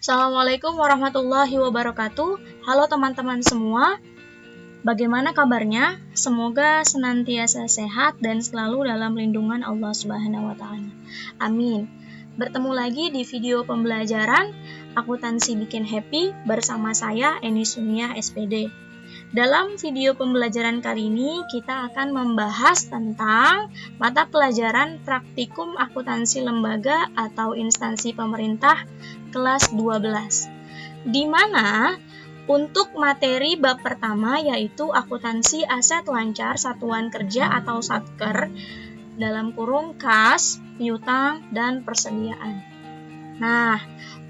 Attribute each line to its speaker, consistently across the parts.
Speaker 1: Assalamualaikum warahmatullahi wabarakatuh. Halo teman-teman semua, bagaimana kabarnya? Semoga senantiasa sehat dan selalu dalam lindungan Allah Subhanahu wa Ta'ala. Amin. Bertemu lagi di video pembelajaran Akuntansi Bikin Happy bersama saya Eni Sunia SPD. Dalam video pembelajaran kali ini kita akan membahas tentang mata pelajaran praktikum akuntansi lembaga atau instansi pemerintah kelas 12, di mana untuk materi bab pertama yaitu akuntansi aset lancar satuan kerja atau satker dalam kurung kas, piutang, dan persediaan. Nah,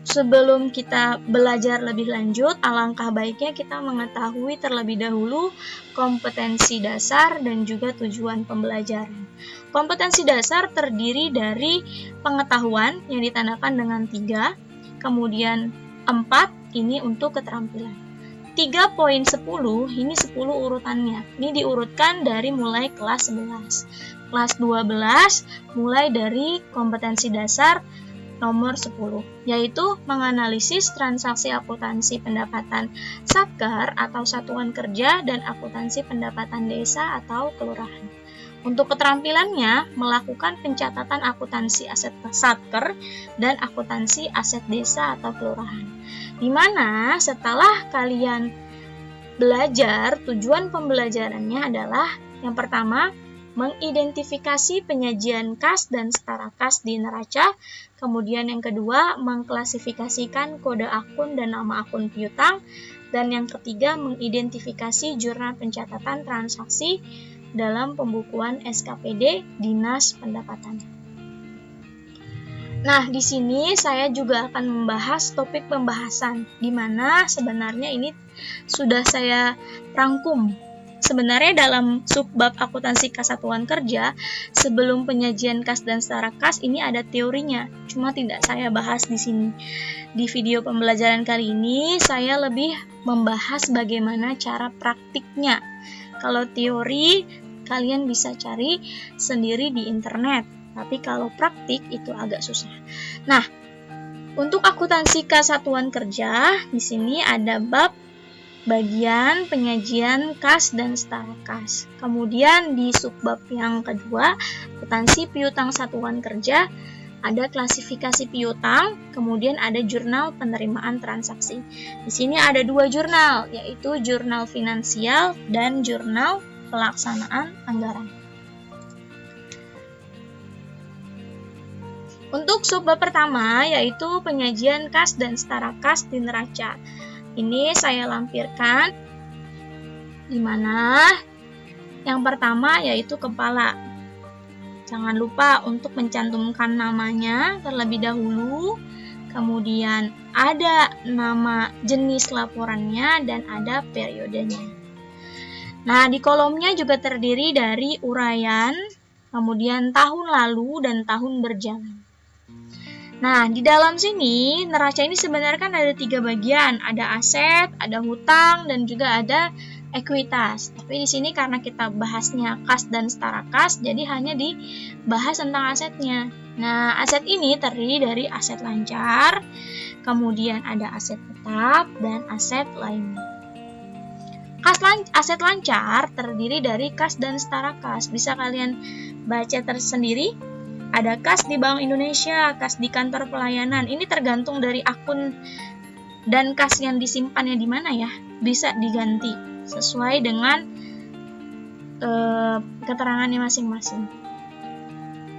Speaker 1: sebelum kita belajar lebih lanjut, alangkah baiknya kita mengetahui terlebih dahulu kompetensi dasar dan juga tujuan pembelajaran. Kompetensi dasar terdiri dari pengetahuan yang ditandakan dengan 3, kemudian 4 ini untuk keterampilan. 3.10 ini 10 urutannya. Ini diurutkan dari mulai kelas 11. Kelas 12 mulai dari kompetensi dasar nomor 10, yaitu menganalisis transaksi akuntansi pendapatan satker atau satuan kerja dan akuntansi pendapatan desa atau kelurahan. Untuk keterampilannya, melakukan pencatatan akuntansi aset satker dan akuntansi aset desa atau kelurahan. Di mana setelah kalian belajar, tujuan pembelajarannya adalah yang pertama, mengidentifikasi penyajian kas dan setara kas di neraca. Kemudian yang kedua, mengklasifikasikan kode akun dan nama akun piutang. Dan yang ketiga, mengidentifikasi jurnal pencatatan transaksi dalam pembukuan SKPD Dinas Pendapatan. Nah, di sini saya juga akan membahas topik pembahasan, di mana sebenarnya ini sudah saya rangkum. Sebenarnya dalam subbab akuntansi kas satuan kerja, sebelum penyajian kas dan setara kas ini ada teorinya, cuma tidak saya bahas di sini. Di video pembelajaran kali ini saya lebih membahas bagaimana cara praktiknya. Kalau teori kalian bisa cari sendiri di internet, tapi kalau praktik itu agak susah. Nah, untuk akuntansi kas satuan kerja di sini ada bab bagian penyajian kas dan setara kas. Kemudian di subbab yang kedua, akuntansi piutang satuan kerja, ada klasifikasi piutang, kemudian ada jurnal penerimaan transaksi. Di sini ada 2 jurnal, yaitu jurnal finansial dan jurnal pelaksanaan anggaran. Untuk subbab pertama, yaitu penyajian kas dan setara kas di neraca. Ini saya lampirkan, di mana yang pertama yaitu kepala. Jangan lupa untuk mencantumkan namanya terlebih dahulu, kemudian ada nama jenis laporannya dan ada periodenya. Nah, di kolomnya juga terdiri dari uraian, kemudian tahun lalu dan tahun berjalan. Nah, di dalam sini, neraca ini sebenarnya kan ada 3 bagian, ada aset, ada hutang, dan juga ada ekuitas. Tapi di sini karena kita bahasnya kas dan setara kas, jadi hanya dibahas tentang asetnya. Nah, aset ini terdiri dari aset lancar, kemudian ada aset tetap, dan aset lainnya. Aset lancar terdiri dari kas dan setara kas. Bisa kalian baca tersendiri. Ada kas di Bank Indonesia, kas di kantor pelayanan. Ini tergantung dari akun dan kas yang disimpannya di mana ya. Bisa diganti sesuai dengan keterangannya masing-masing.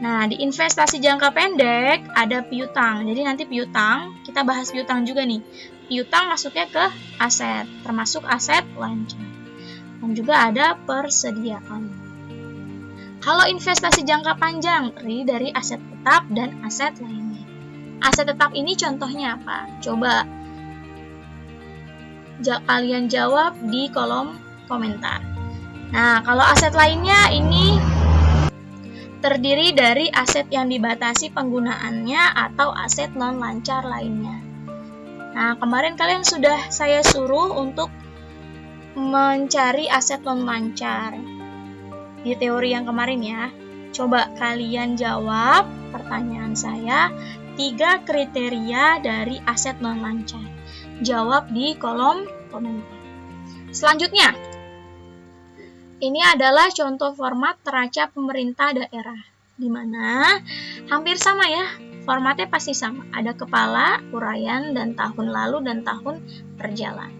Speaker 1: Nah, di investasi jangka pendek ada piutang. Jadi nanti piutang, kita bahas piutang juga nih. Piutang masuknya ke aset, termasuk aset lancar. Dan juga ada persediaan. Kalau investasi jangka panjang terdiri dari aset tetap dan aset lainnya. Aset tetap ini contohnya apa? Coba kalian jawab di kolom komentar. Nah, kalau aset lainnya ini terdiri dari aset yang dibatasi penggunaannya atau aset non-lancar lainnya. Nah, kemarin kalian sudah saya suruh untuk mencari aset non-lancar di teori yang kemarin ya. Coba kalian jawab pertanyaan saya, 3 kriteria dari aset non-lancar? Jawab di kolom komentar. Selanjutnya, ini adalah contoh format neraca pemerintah daerah, di mana hampir sama ya, formatnya pasti sama. Ada kepala, uraian, dan tahun lalu dan tahun berjalan.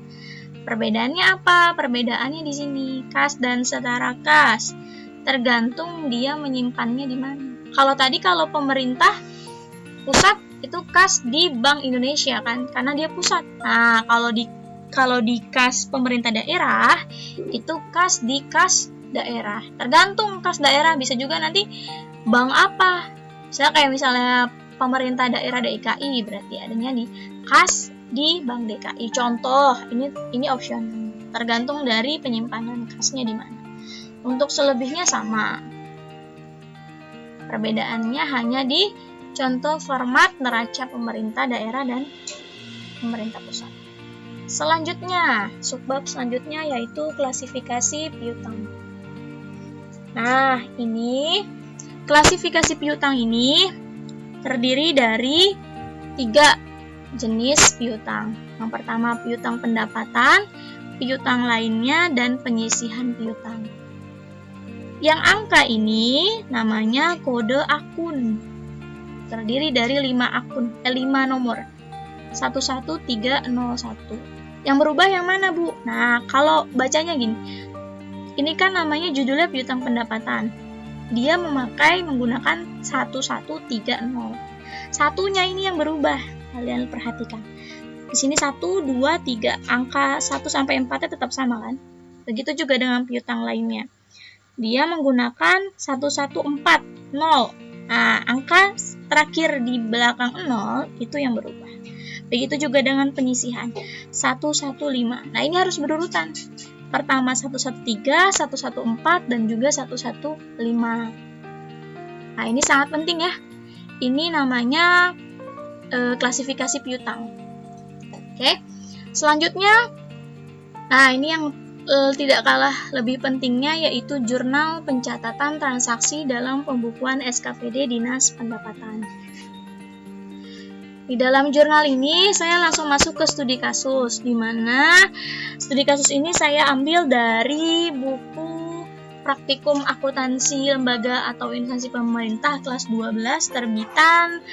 Speaker 1: Perbedaannya apa? Perbedaannya di sini, kas dan setara kas. Tergantung dia menyimpannya di mana. Kalau pemerintah pusat itu kas di Bank Indonesia kan, karena dia pusat. Nah, kalau di kas pemerintah daerah itu kas di kas daerah. Tergantung kas daerah, bisa juga nanti bank apa. Misalnya pemerintah daerah DKI, berarti adanya di kas di Bank DKI. Contoh, ini opsional. Tergantung dari penyimpanan kasnya di mana. Untuk selebihnya sama. Perbedaannya hanya di contoh format neraca pemerintah daerah dan pemerintah pusat. Selanjutnya, subbab selanjutnya yaitu klasifikasi piutang. Nah, ini klasifikasi piutang ini terdiri dari 3 jenis piutang. Yang pertama piutang pendapatan, piutang lainnya, dan penyisihan piutang. Yang angka ini namanya kode akun. Terdiri dari 5 nomor. 11301. Yang berubah yang mana, Bu? Nah, kalau bacanya gini. Ini kan namanya judulnya piutang pendapatan. Dia menggunakan 1130. Satunya ini yang berubah. Kalian perhatikan. Di sini 1, 2, 3. Angka 1 sampai 4-nya tetap sama kan? Begitu juga dengan piutang lainnya. Dia menggunakan 1140. Nah, angka terakhir di belakang 0 itu yang berubah. Begitu juga dengan penyisihan 115. Nah, ini harus berurutan. Pertama 113, 114, dan juga 115. Nah, ini sangat penting ya. Ini namanya klasifikasi piutang. Oke. Selanjutnya, nah ini yang tidak kalah lebih pentingnya yaitu jurnal pencatatan transaksi dalam pembukuan SKPD Dinas Pendapatan. Di dalam jurnal ini saya langsung masuk ke studi kasus, di mana studi kasus ini saya ambil dari buku Praktikum Akuntansi Lembaga atau Instansi Pemerintah kelas 12 terbitan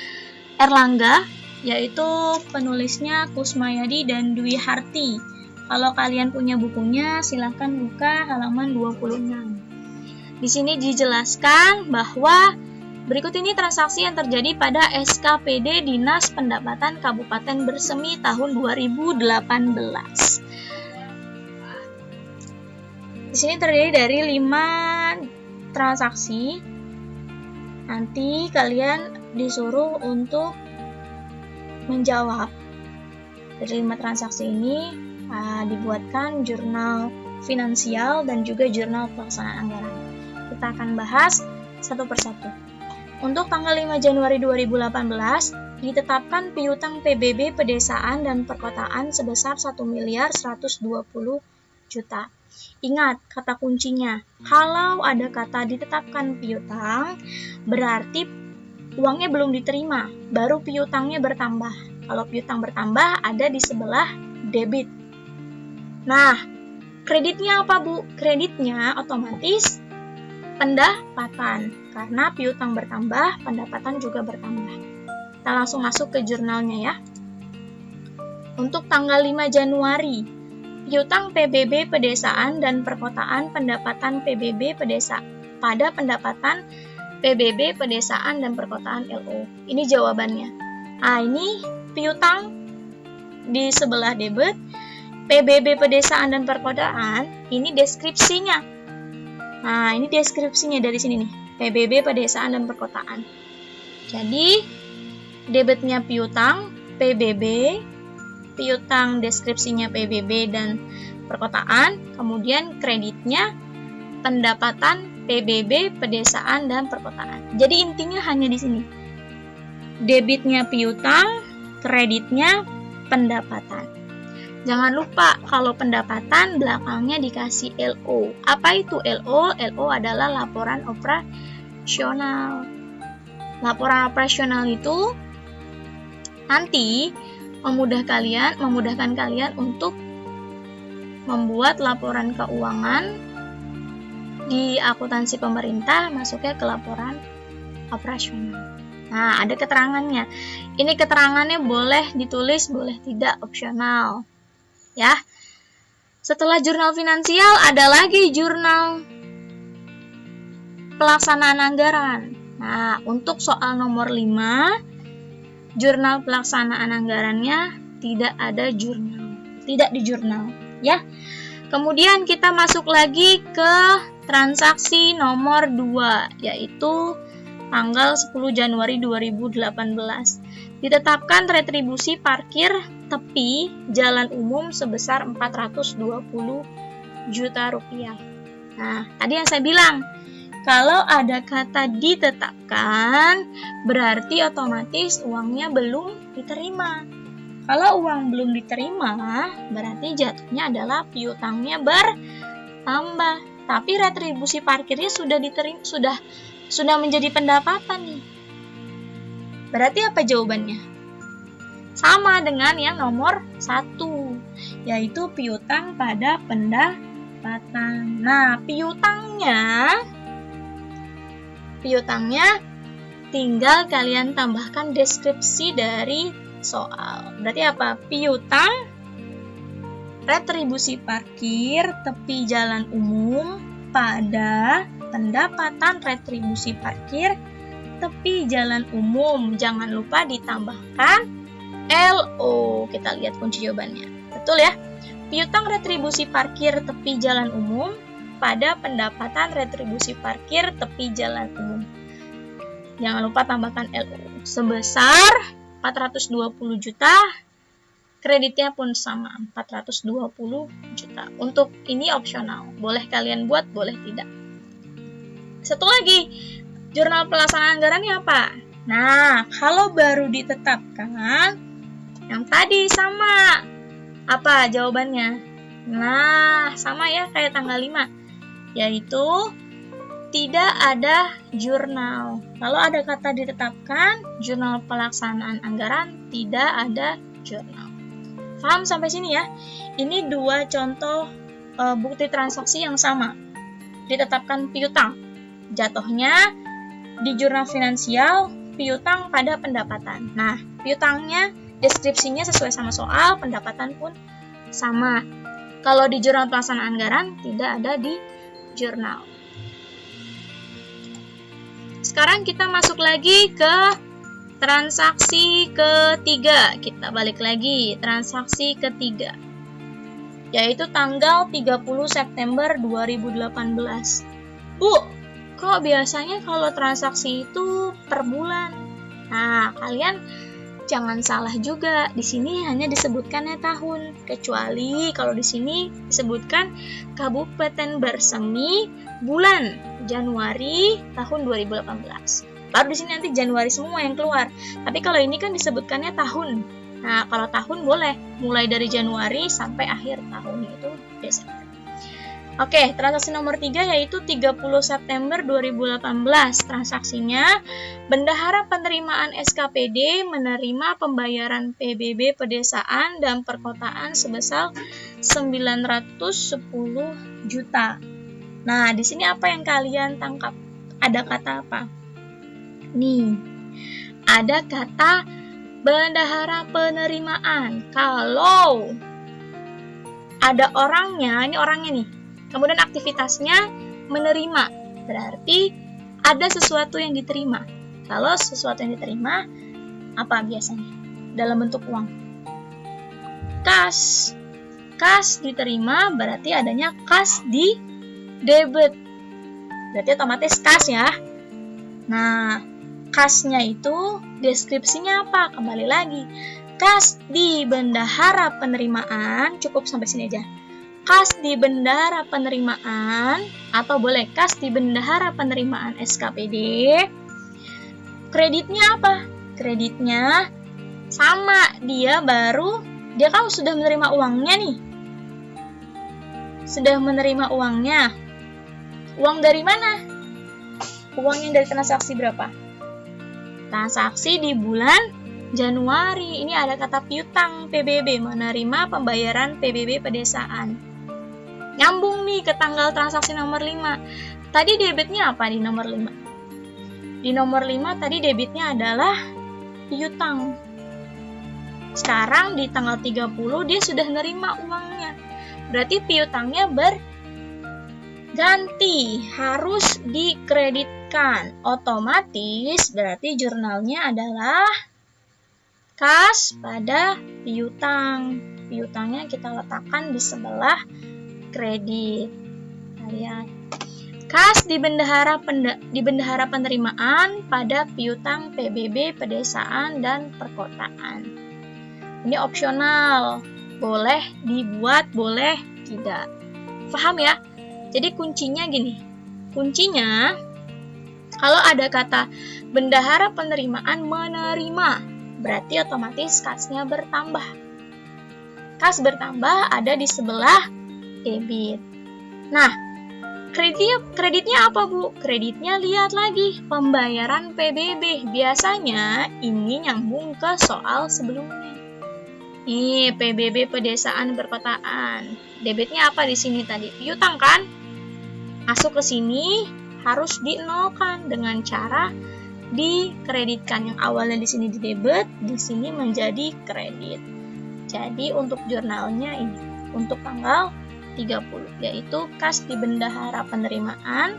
Speaker 1: Erlangga, yaitu penulisnya Kusmayadi dan Dwi Harti. Kalau kalian punya bukunya, silahkan buka halaman 26. Di sini dijelaskan bahwa berikut ini transaksi yang terjadi pada SKPD Dinas Pendapatan Kabupaten Bersemi tahun 2018. Di sini terdiri dari 5 transaksi. Nanti kalian disuruh untuk menjawab. Dari 5 transaksi ini dibuatkan jurnal finansial dan juga jurnal pelaksanaan anggaran. Kita akan bahas satu persatu. Untuk tanggal 5 Januari 2018, ditetapkan piutang PBB pedesaan dan perkotaan sebesar 1.120 juta. Ingat kata kuncinya, kalau ada kata ditetapkan piutang, berarti uangnya belum diterima, baru piutangnya bertambah. Kalau piutang bertambah, ada di sebelah debit. Nah, kreditnya apa, Bu? Kreditnya otomatis pendapatan. Karena piutang bertambah, pendapatan juga bertambah. Kita langsung masuk ke jurnalnya ya. Untuk tanggal 5 Januari, piutang PBB pedesaan dan perkotaan pendapatan PBB pedesaan pada pendapatan PBB pedesaan dan perkotaan LO. Ini jawabannya. Nah, ini piutang di sebelah debit, PBB pedesaan dan perkotaan, ini deskripsinya. Nah, ini deskripsinya dari sini nih, PBB pedesaan dan perkotaan. Jadi, debitnya piutang, PBB, piutang deskripsinya PBB dan perkotaan, kemudian kreditnya pendapatan PBB pedesaan dan perkotaan. Jadi intinya hanya di sini. Debitnya piutang, kreditnya pendapatan. Jangan lupa kalau pendapatan belakangnya dikasih LO. Apa itu LO? LO adalah laporan operasional. Laporan operasional itu nanti memudahkan kalian untuk membuat laporan keuangan di akuntansi pemerintah masuknya ke laporan operasional. Nah, ada keterangannya. Ini keterangannya boleh ditulis, boleh tidak, opsional. Ya. Setelah jurnal finansial, ada lagi jurnal pelaksanaan anggaran. Nah, untuk soal nomor 5, jurnal pelaksanaan anggarannya tidak ada jurnal. Tidak di jurnal, ya. Kemudian kita masuk lagi ke transaksi nomor 2, yaitu tanggal 10 Januari 2018. Ditetapkan retribusi parkir tepi jalan umum sebesar 420 juta rupiah. Nah, tadi yang saya bilang, kalau ada kata ditetapkan, berarti otomatis uangnya belum diterima. Kalau uang belum diterima, berarti jatuhnya adalah piutangnya bertambah. Tapi retribusi parkirnya sudah diterima, sudah menjadi pendapatan nih. Berarti apa jawabannya? Sama dengan yang nomor 1, yaitu piutang pada pendapatan. Nah, piutangnya tinggal kalian tambahkan deskripsi dari soal. Berarti apa? Piutang retribusi parkir tepi jalan umum pada pendapatan retribusi parkir tepi jalan umum. Jangan lupa ditambahkan LO. Kita lihat kunci jawabannya. Betul ya? Piutang retribusi parkir tepi jalan umum pada pendapatan retribusi parkir tepi jalan umum. Jangan lupa tambahkan LO. Sebesar 420 juta. Kreditnya pun sama, 420 juta. Untuk ini opsional. Boleh kalian buat, boleh tidak. Satu lagi, jurnal pelaksanaan anggarannya apa? Nah, kalau baru ditetapkan, yang tadi sama. Apa jawabannya? Nah, sama ya kayak tanggal 5. Yaitu, tidak ada jurnal. Kalau ada kata ditetapkan, jurnal pelaksanaan anggaran, tidak ada jurnal. Paham sampai sini ya? Ini 2 contoh bukti transaksi yang sama. Ditetapkan piutang. Jatuhnya di jurnal finansial, piutang pada pendapatan. Nah, piutangnya, deskripsinya sesuai sama soal, pendapatan pun sama. Kalau di jurnal pelaksanaan anggaran, tidak ada di jurnal. Sekarang kita masuk lagi ke transaksi ketiga. Kita balik lagi, transaksi ketiga. Yaitu tanggal 30 September 2018. Bu, kok biasanya kalau transaksi itu per bulan? Nah, kalian jangan salah juga. Di sini hanya disebutkannya tahun. Kecuali kalau di sini disebutkan Kabupaten Bersemi bulan Januari tahun 2018. Baru di sini nanti Januari semua yang keluar. Tapi kalau ini kan disebutkannya tahun. Nah, kalau tahun boleh mulai dari Januari sampai akhir tahun itu Desember. Oke, transaksi nomor 3 yaitu 30 September 2018. Transaksinya, bendahara penerimaan SKPD menerima pembayaran PBB pedesaan dan perkotaan sebesar 910 juta. Nah, di sini apa yang kalian tangkap? Ada kata apa? Nih, ada kata bendahara penerimaan. Kalau ada orangnya, ini orangnya nih, kemudian aktivitasnya menerima, berarti ada sesuatu yang diterima. Kalau sesuatu yang diterima, apa biasanya? Dalam bentuk uang. Kas. Kas diterima, berarti adanya kas di debit. Berarti otomatis kas ya. Nah, kasnya itu deskripsinya apa? Kembali lagi. Kas di bendahara penerimaan, cukup sampai sini aja. Kas di bendahara penerimaan, atau boleh kas di bendahara penerimaan SKPD. Kreditnya apa? Kreditnya sama, dia kan sudah menerima uangnya nih. Sudah menerima uangnya. Uang dari mana? Uang yang dari transaksi berapa? Transaksi di bulan Januari, ini ada kata piutang PBB, menerima pembayaran PBB pedesaan. Nyambung nih ke tanggal transaksi nomor 5. Tadi debitnya apa di nomor 5? Di nomor 5 tadi debitnya adalah piutang. Sekarang di tanggal 30 dia sudah nerima uangnya. Berarti piutangnya berganti, harus dikreditkan. Otomatis berarti jurnalnya adalah kas pada piutang. Piutangnya kita letakkan di sebelah kredit. Lihat. Kas di bendahara penerimaan pada piutang PBB pedesaan dan perkotaan. Ini opsional, boleh dibuat, boleh tidak. Paham ya? Jadi kuncinya gini. Kuncinya kalau ada kata bendahara penerimaan menerima, berarti otomatis kasnya bertambah. Kas bertambah ada di sebelah debit. Nah, kreditnya apa, Bu? Kreditnya lihat lagi, pembayaran PBB. Biasanya ini nyambung ke soal sebelumnya. Nih, PBB pedesaan perkotaan. Debitnya apa di sini tadi? Piutang kan? Masuk ke sini harus dinolkan dengan cara dikreditkan. Yang awalnya di sini di debit, di sini menjadi kredit. Jadi untuk jurnalnya ini untuk tanggal 30, yaitu kas di bendahara penerimaan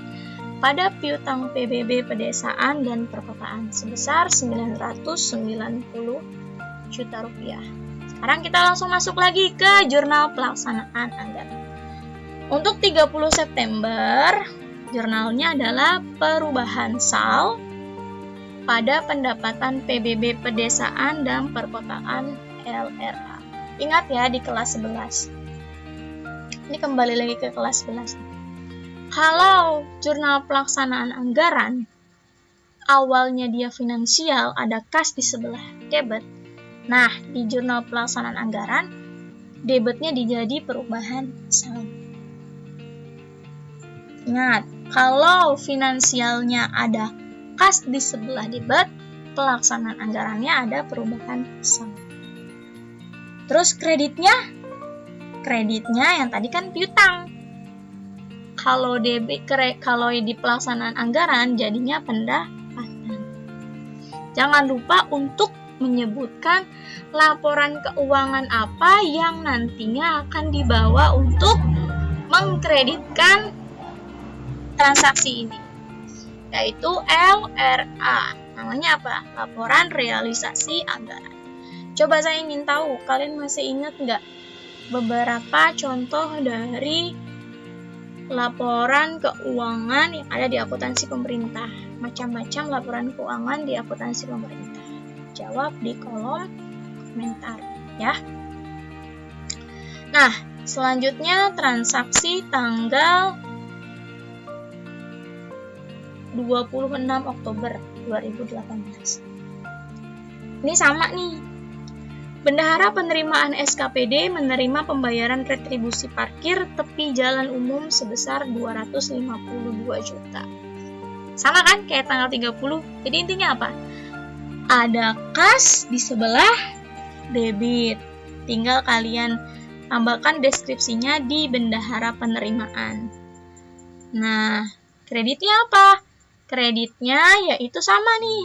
Speaker 1: pada piutang PBB pedesaan dan perkotaan sebesar 990 juta rupiah. Sekarang kita langsung masuk lagi ke jurnal pelaksanaan anggaran. Untuk 30 September, jurnalnya adalah perubahan sal pada pendapatan PBB pedesaan dan perkotaan LRA. Ingat ya di kelas 11. Ini kembali lagi ke kelas 11. Kalau jurnal pelaksanaan anggaran, awalnya dia finansial, ada kas di sebelah debit. Nah, di jurnal pelaksanaan anggaran, debitnya dijadi perubahan sal. Ingat, kalau finansialnya ada kas di sebelah debit, pelaksanaan anggarannya ada perubahan sal. Terus kreditnya yang tadi kan piutang. Kalau di pelaksanaan anggaran jadinya pendapatan. Jangan lupa untuk menyebutkan laporan keuangan apa yang nantinya akan dibawa untuk mengkreditkan transaksi ini, yaitu LRA. Namanya apa? Laporan realisasi anggaran. Coba saya ingin tahu, kalian masih ingat nggak beberapa contoh dari laporan keuangan yang ada di akuntansi pemerintah? Macam-macam laporan keuangan di akuntansi pemerintah. Jawab di kolom komentar ya. Nah, selanjutnya transaksi tanggal 26 Oktober 2018. Ini sama nih. Bendahara penerimaan SKPD menerima pembayaran retribusi parkir tepi jalan umum sebesar 252 juta. Sama kan kayak tanggal 30. Jadi intinya apa? Ada kas di sebelah debit. Tinggal kalian tambahkan deskripsinya di bendahara penerimaan. Nah, kreditnya apa? Kreditnya yaitu sama nih.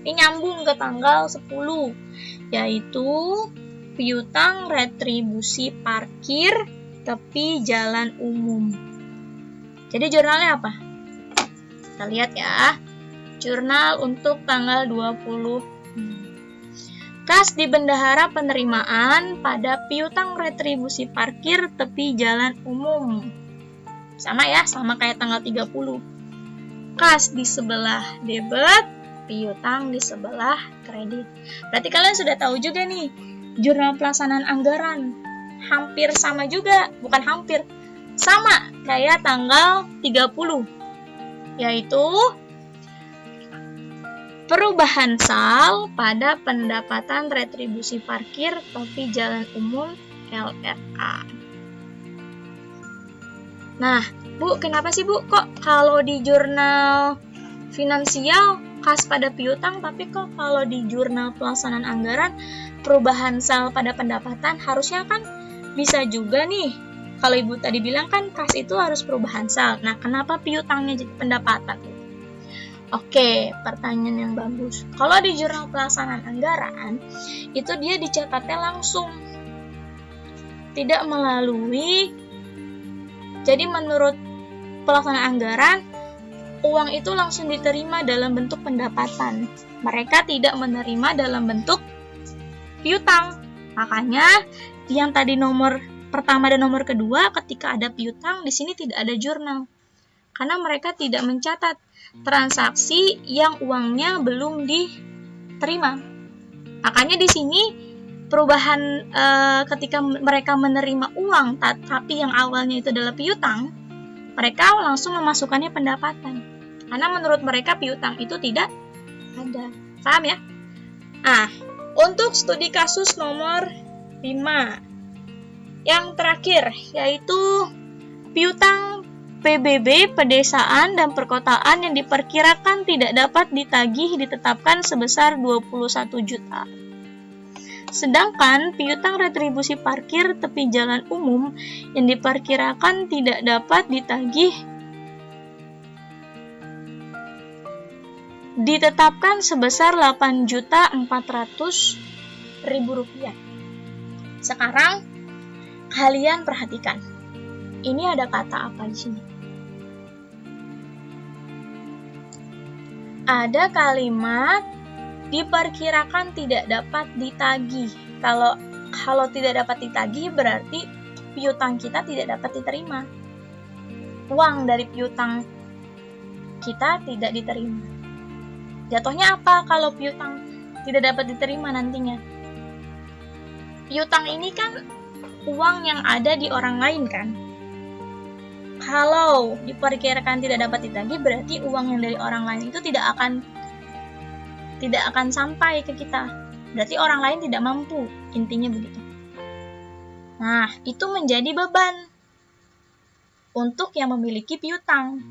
Speaker 1: Ini nyambung ke tanggal 10, yaitu piutang retribusi parkir tepi jalan umum. Jadi jurnalnya apa? Kita lihat ya. Jurnal untuk tanggal 20. Kas di bendahara penerimaan pada piutang retribusi parkir tepi jalan umum. Sama ya, sama kayak tanggal 30. Kas di sebelah debit, piutang di sebelah kredit. Berarti kalian sudah tahu juga nih, jurnal pelaksanaan anggaran. Hampir sama juga, bukan hampir. Sama kayak tanggal 30. Yaitu perubahan sal pada pendapatan retribusi parkir tepi jalan umum LRA. Nah, Bu, kenapa sih Bu kok kalau di jurnal finansial khas pada piutang, tapi kok kalau di jurnal pelaksanaan anggaran perubahan sal pada pendapatan harusnya kan bisa juga nih. Kalau Ibu tadi bilang kan kas itu harus perubahan sal. Nah, kenapa piutangnya jadi pendapatan? Oke, pertanyaan yang bagus. Kalau di jurnal pelaksanaan anggaran, itu dia dicatatnya langsung. Tidak melalui. Jadi menurut pelaksanaan anggaran, uang itu langsung diterima dalam bentuk pendapatan. Mereka tidak menerima dalam bentuk piutang. Makanya yang tadi nomor pertama dan nomor kedua, ketika ada piutang, di sini tidak ada jurnal. Karena mereka tidak mencatat transaksi yang uangnya belum diterima. Makanya di sini perubahan ketika mereka menerima uang, tapi yang awalnya itu adalah piutang, mereka langsung memasukkannya pendapatan. Karena menurut mereka piutang itu tidak ada. Paham ya? Nah, untuk studi kasus nomor 5. Yang terakhir, yaitu piutang PBB pedesaan dan perkotaan yang diperkirakan tidak dapat ditagih ditetapkan sebesar 21 juta. Sedangkan piutang retribusi parkir tepi jalan umum yang diperkirakan tidak dapat ditagih ditetapkan sebesar 8.400.000 rupiah. Sekarang kalian perhatikan. Ini ada kata apa di sini? Ada kalimat diperkirakan tidak dapat ditagih. Kalau tidak dapat ditagih berarti piutang kita tidak dapat diterima. Uang dari piutang kita tidak diterima. Jatuhnya apa kalau piutang tidak dapat diterima nantinya? Piutang ini kan uang yang ada di orang lain kan. Kalau diperkirakan tidak dapat ditagih berarti uang yang dari orang lain itu tidak akan sampai ke kita. Berarti orang lain tidak mampu, intinya begitu. Nah, itu menjadi beban untuk yang memiliki piutang.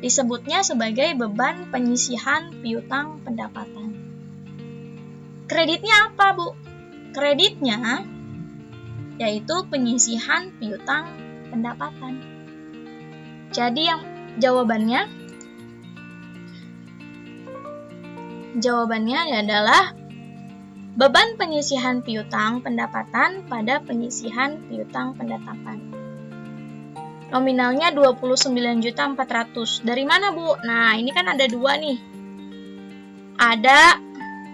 Speaker 1: Disebutnya sebagai beban penyisihan piutang pendapatan. Kreditnya apa, Bu? Kreditnya yaitu penyisihan piutang pendapatan. Jadi yang jawabannya adalah beban penyisihan piutang pendapatan pada penyisihan piutang pendapatan. Nominalnya 29.400.000. Dari mana, Bu? Nah, ini kan ada dua nih. Ada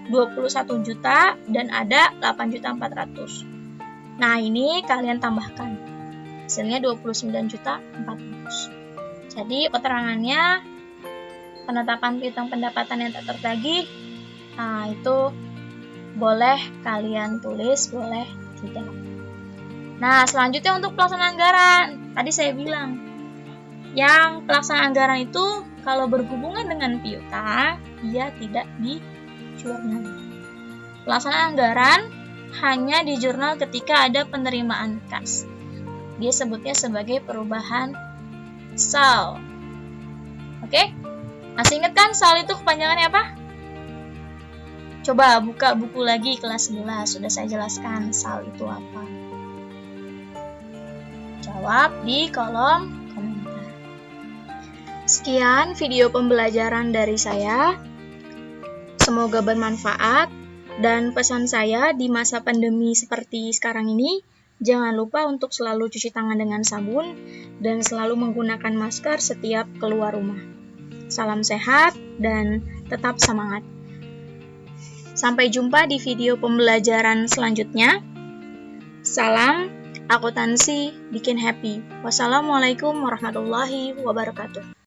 Speaker 1: 21 juta dan ada 8.400.000. Nah, ini kalian tambahkan. Hasilnya 29.400.000. Jadi, keterangannya penetapan piutang pendapatan yang tak tertagih. Nah, itu boleh kalian tulis, boleh tidak. Nah, selanjutnya untuk pelaksanaan anggaran. Tadi saya bilang, yang pelaksanaan anggaran itu kalau berhubungan dengan piutang, dia tidak di jurnal. Pelaksanaan anggaran hanya di jurnal ketika ada penerimaan kas. Dia sebutnya sebagai perubahan sal. Oke? Masih ingat kan sal itu kepanjangannya apa? Coba buka buku lagi kelas 11, sudah saya jelaskan sal itu apa. Jawab di kolom komentar. Sekian video pembelajaran dari saya. Semoga bermanfaat, dan pesan saya di masa pandemi seperti sekarang ini, jangan lupa untuk selalu cuci tangan dengan sabun dan selalu menggunakan masker setiap keluar rumah. Salam sehat dan tetap semangat. Sampai jumpa di video pembelajaran selanjutnya. Salam akuntansi bikin happy. Wassalamualaikum warahmatullahi wabarakatuh.